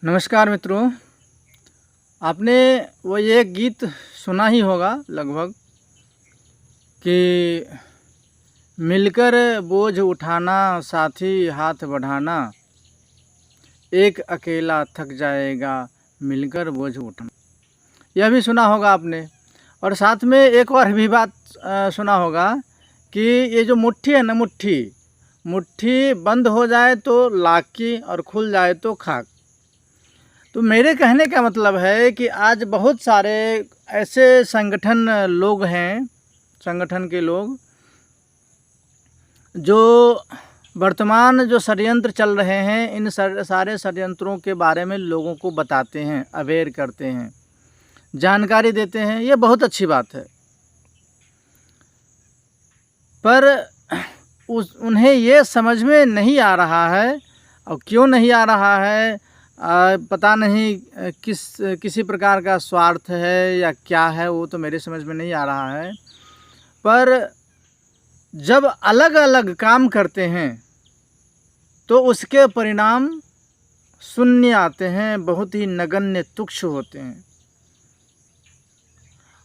नमस्कार मित्रों। आपने वो ये गीत सुना ही होगा लगभग कि मिलकर बोझ उठाना, साथी हाथ बढ़ाना, एक अकेला थक जाएगा मिलकर बोझ उठाना। यह भी सुना होगा आपने। और साथ में एक और भी बात सुना होगा कि ये जो मुट्ठी है ना, मुट्ठी बंद हो जाए तो लाख की और खुल जाए तो खाक। तो मेरे कहने का मतलब है कि आज बहुत सारे ऐसे संगठन के लोग जो वर्तमान जो षड्यंत्र चल रहे हैं, इन सारे षड्यंत्रों के बारे में लोगों को बताते हैं, अवेयर करते हैं, जानकारी देते हैं। ये बहुत अच्छी बात है, पर उन्हें ये समझ में नहीं आ रहा है। और क्यों नहीं आ रहा है पता नहीं, किसी प्रकार का स्वार्थ है या क्या है, वो तो मेरे समझ में नहीं आ रहा है। पर जब अलग अलग काम करते हैं तो उसके परिणाम शून्य आते हैं, बहुत ही नगण्य तुच्छ होते हैं।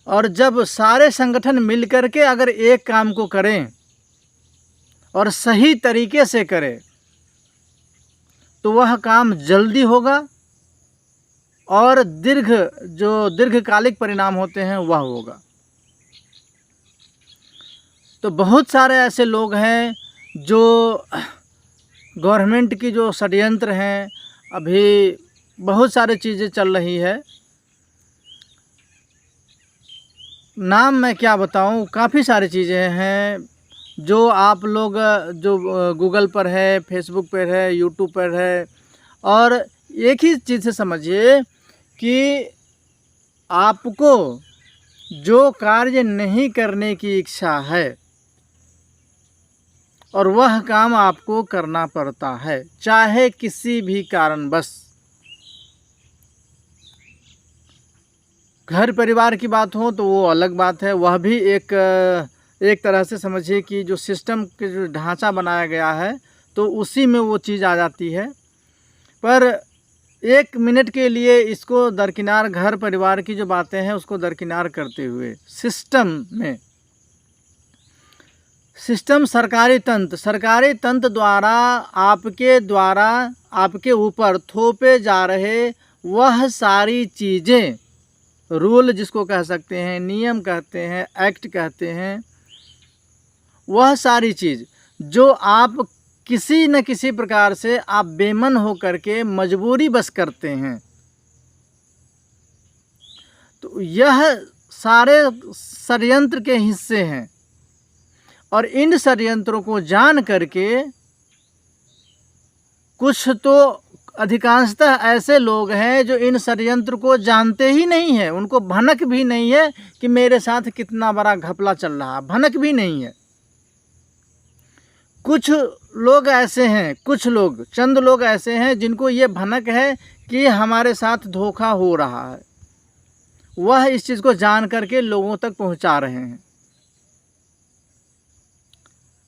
और जब सारे संगठन मिलकर के अगर एक काम को करें और सही तरीके से करें तो वह काम जल्दी होगा और दीर्घकालिक परिणाम होते हैं वह होगा। तो बहुत सारे ऐसे लोग हैं जो गवर्नमेंट की जो षड्यंत्र हैं, अभी बहुत सारी चीज़ें चल रही है। नाम मैं क्या बताऊं, काफ़ी सारी चीज़ें हैं जो आप लोग जो गूगल पर है, फेसबुक पर है, यूट्यूब पर है। और एक ही चीज़ से समझिए कि आपको जो कार्य नहीं करने की इच्छा है और वह काम आपको करना पड़ता है, चाहे किसी भी कारणवश। घर परिवार की बात हो तो वो अलग बात है, वह भी एक तरह से समझिए कि जो सिस्टम के जो ढांचा बनाया गया है तो उसी में वो चीज़ आ जाती है। पर एक मिनट के लिए इसको दरकिनार, घर परिवार की जो बातें हैं उसको दरकिनार करते हुए सिस्टम सरकारी तंत्र द्वारा आपके ऊपर थोपे जा रहे वह सारी चीज़ें, रूल जिसको कह सकते हैं, नियम कहते हैं, एक्ट कहते हैं, वह सारी चीज़ जो आप किसी न किसी प्रकार से आप बेमन हो करके मजबूरी बस करते हैं, तो यह सारे षड्यंत्र के हिस्से हैं। और इन षड्यंत्रों को जान करके कुछ तो अधिकांशतः ऐसे लोग हैं जो इन षड्यंत्र को जानते ही नहीं है, उनको भनक भी नहीं है कि मेरे साथ कितना बड़ा घपला चल रहा, भनक भी नहीं है। कुछ लोग ऐसे हैं, चंद लोग ऐसे हैं जिनको ये भनक है कि हमारे साथ धोखा हो रहा है, वह इस चीज़ को जान करके लोगों तक पहुंचा रहे हैं।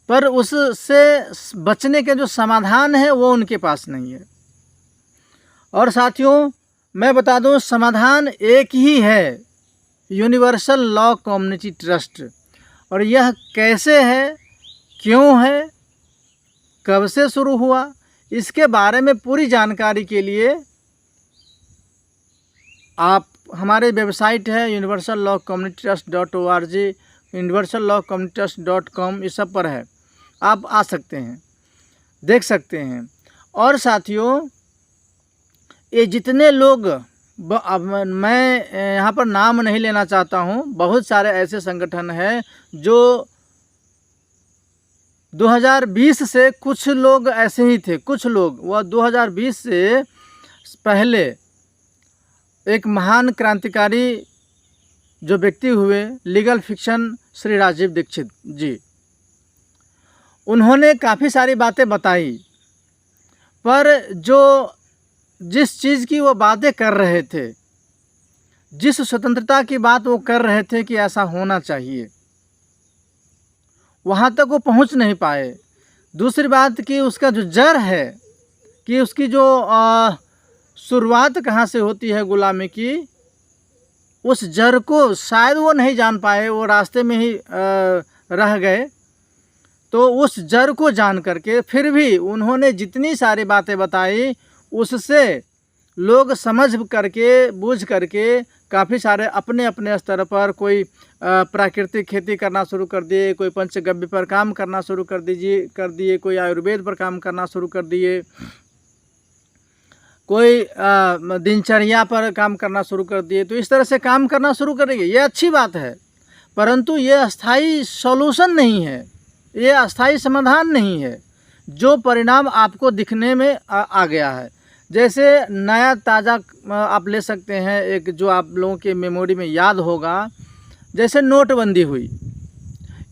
पर उससे बचने के जो समाधान है वो उनके पास नहीं है। और साथियों, मैं बता दूं, समाधान एक ही है, यूनिवर्सल लॉ कम्युनिटी ट्रस्ट। और यह कैसे है, क्यों है, कब से शुरू हुआ, इसके बारे में पूरी जानकारी के लिए आप हमारे वेबसाइट है universallawcommunitytrust.org, universallawcommunitytrust.com, इस सब पर है, आप आ सकते हैं, देख सकते हैं। और साथियों, ये जितने लोग, अब मैं यहाँ पर नाम नहीं लेना चाहता हूँ, बहुत सारे ऐसे संगठन हैं जो 2020 से, कुछ लोग ऐसे ही थे, कुछ लोग वह 2020 से पहले एक महान क्रांतिकारी जो व्यक्ति हुए, लीगल फिक्शन श्री राजीव दीक्षित जी, उन्होंने काफ़ी सारी बातें बताई। पर जिस चीज़ की वो बातें कर रहे थे, जिस स्वतंत्रता की बात वो कर रहे थे कि ऐसा होना चाहिए, वहाँ तक वो पहुँच नहीं पाए। दूसरी बात कि उसका जो जड़ है, कि उसकी जो शुरुआत कहाँ से होती है गुलामी की, उस जड़ को शायद वो नहीं जान पाए, वो रास्ते में ही रह गए। तो उस जड़ को जान करके फिर भी उन्होंने जितनी सारी बातें बताई, उससे लोग समझ करके बूझ करके काफ़ी सारे अपने अपने स्तर पर कोई प्राकृतिक खेती करना शुरू कर दिए, कोई पंचगव्य पर काम करना शुरू कर दिए, कोई आयुर्वेद पर काम करना शुरू कर दिए, कोई दिनचर्या पर काम करना शुरू कर दिए। तो इस तरह से काम करना शुरू करेंगे, ये अच्छी बात है, परंतु ये अस्थाई सॉल्यूशन नहीं है, ये अस्थाई समाधान नहीं है। जो परिणाम आपको दिखने में आ गया है, जैसे नया ताज़ा आप ले सकते हैं, एक जो आप लोगों के मेमोरी में याद होगा, जैसे नोटबंदी हुई।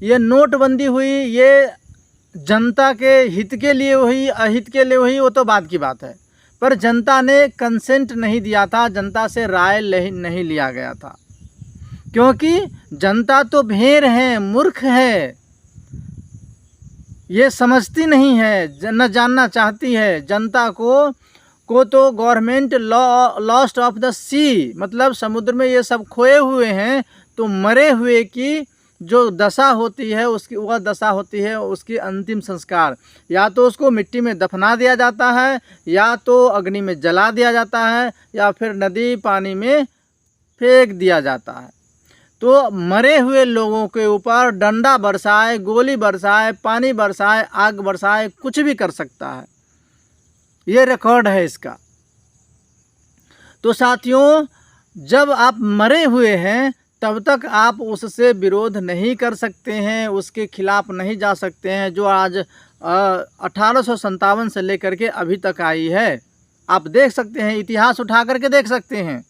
ये नोटबंदी हुई, ये जनता के हित के लिए हुई, अहित के लिए हुई, वो तो बात की बात है, पर जनता ने कंसेंट नहीं दिया था, जनता से राय नहीं लिया गया था, क्योंकि जनता तो भेड़ है, मूर्ख है, ये समझती नहीं है, न जानना चाहती है। जनता को तो गवर्नमेंट लॉस्ट ऑफ द सी, मतलब समुद्र में ये सब खोए हुए हैं, तो मरे हुए की जो दशा होती है, उसकी वह दशा होती है उसकी अंतिम संस्कार। या तो उसको मिट्टी में दफना दिया जाता है, या तो अग्नि में जला दिया जाता है, या फिर नदी पानी में फेंक दिया जाता है। तो मरे हुए लोगों के ऊपर डंडा बरसाए, गोली बरसाए, पानी बरसाए, आग बरसाए, कुछ भी कर सकता है, ये रिकॉर्ड है इसका। तो साथियों, जब आप मरे हुए हैं तब तक आप उससे विरोध नहीं कर सकते हैं, उसके खिलाफ नहीं जा सकते हैं, जो आज 1857 से लेकर के अभी तक आई है। आप देख सकते हैं, इतिहास उठा करके देख सकते हैं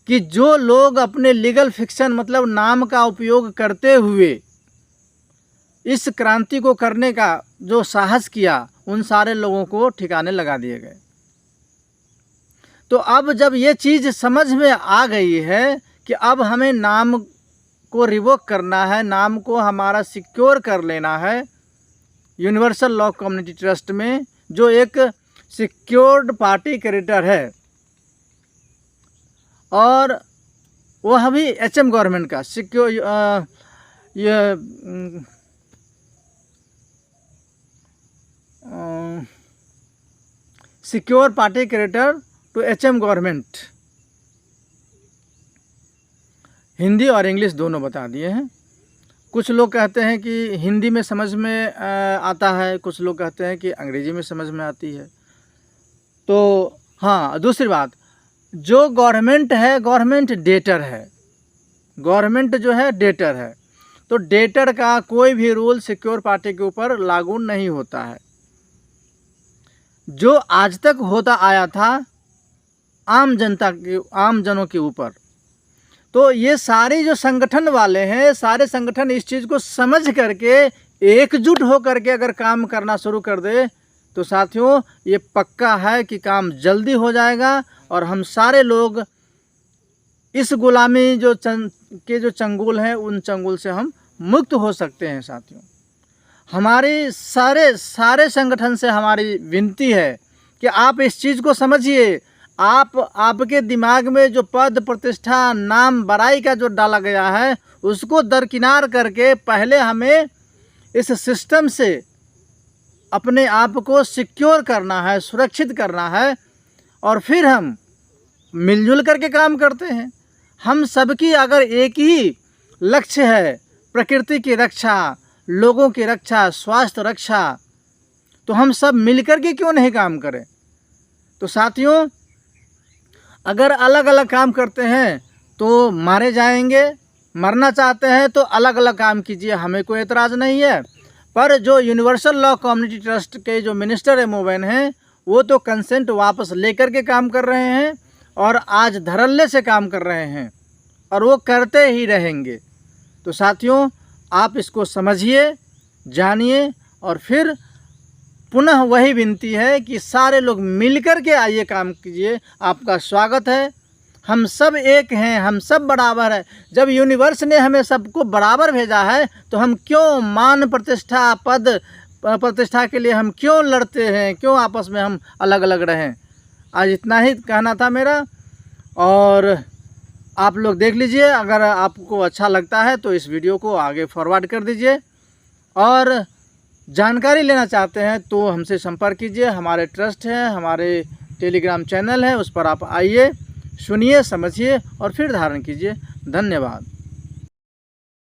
कि जो लोग अपने लीगल फिक्शन मतलब नाम का उपयोग करते हुए इस क्रांति को करने का जो साहस किया, उन सारे लोगों को ठिकाने लगा दिए गए। तो अब जब ये चीज़ समझ में आ गई है कि अब हमें नाम को रिवोक करना है, नाम को हमारा सिक्योर कर लेना है यूनिवर्सल लॉ कम्युनिटी ट्रस्ट में, जो एक सिक्योर्ड पार्टी क्रेडिटर है, और वह भी HM गवर्नमेंट का secure party creditor to HM government, Hindi और इंग्लिश दोनों बता दिए हैं। कुछ लोग कहते हैं कि हिंदी में समझ में आता है, कुछ लोग कहते हैं कि अंग्रेजी में समझ में आती है। तो हाँ, दूसरी बात, जो गवर्नमेंट है, गवर्नमेंट डेटर है, गवर्नमेंट जो है डेटर है, तो डेटर का कोई भी रूल सिक्योर पार्टी के ऊपर लागू नहीं होता है। जो आज तक होता आया था आम जनों के ऊपर। तो ये सारे जो संगठन वाले हैं, सारे संगठन इस चीज़ को समझ करके एकजुट हो करके अगर काम करना शुरू कर दे, तो साथियों ये पक्का है कि काम जल्दी हो जाएगा, और हम सारे लोग इस गुलामी जो चंगुल हैं, उन चंगुल से हम मुक्त हो सकते हैं। साथियों, हमारी सारे संगठन से हमारी विनती है कि आप इस चीज़ को समझिए। आपके दिमाग में जो पद प्रतिष्ठा नाम बड़ाई का जो डाला गया है, उसको दरकिनार करके पहले हमें इस सिस्टम से अपने आप को सिक्योर करना है, सुरक्षित करना है, और फिर हम मिलजुल करके काम करते हैं। हम सबकी अगर एक ही लक्ष्य है, प्रकृति की रक्षा, लोगों की रक्षा, स्वास्थ्य रक्षा, तो हम सब मिलकर के क्यों नहीं काम करें। तो साथियों, अगर अलग अलग काम करते हैं तो मारे जाएंगे, मरना चाहते हैं तो अलग अलग काम कीजिए, हमें कोई एतराज़ नहीं है। पर जो यूनिवर्सल लॉ कम्युनिटी ट्रस्ट के जो मिनिस्टर एमोवेन हैं, वो तो कंसेंट वापस लेकर के काम कर रहे हैं, और आज धड़ल्ले से काम कर रहे हैं, और वो करते ही रहेंगे। तो साथियों, आप इसको समझिए, जानिए, और फिर पुनः वही विनती है कि सारे लोग मिलकर के आइए, काम कीजिए। आपका स्वागत है। हम सब एक हैं, हम सब बराबर है। जब यूनिवर्स ने हमें सबको बराबर भेजा है, तो हम क्यों मान प्रतिष्ठा, पद प्रतिष्ठा के लिए हम क्यों लड़ते हैं, क्यों आपस में हम अलग अलग रहें। आज इतना ही कहना था मेरा। और आप लोग देख लीजिए, अगर आपको अच्छा लगता है तो इस वीडियो को आगे फॉरवर्ड कर दीजिए। और जानकारी लेना चाहते हैं तो हमसे संपर्क कीजिए। हमारे ट्रस्ट है, हमारे टेलीग्राम चैनल है, उस पर आप आइए, सुनिए, समझिए और फिर धारण कीजिए। धन्यवाद।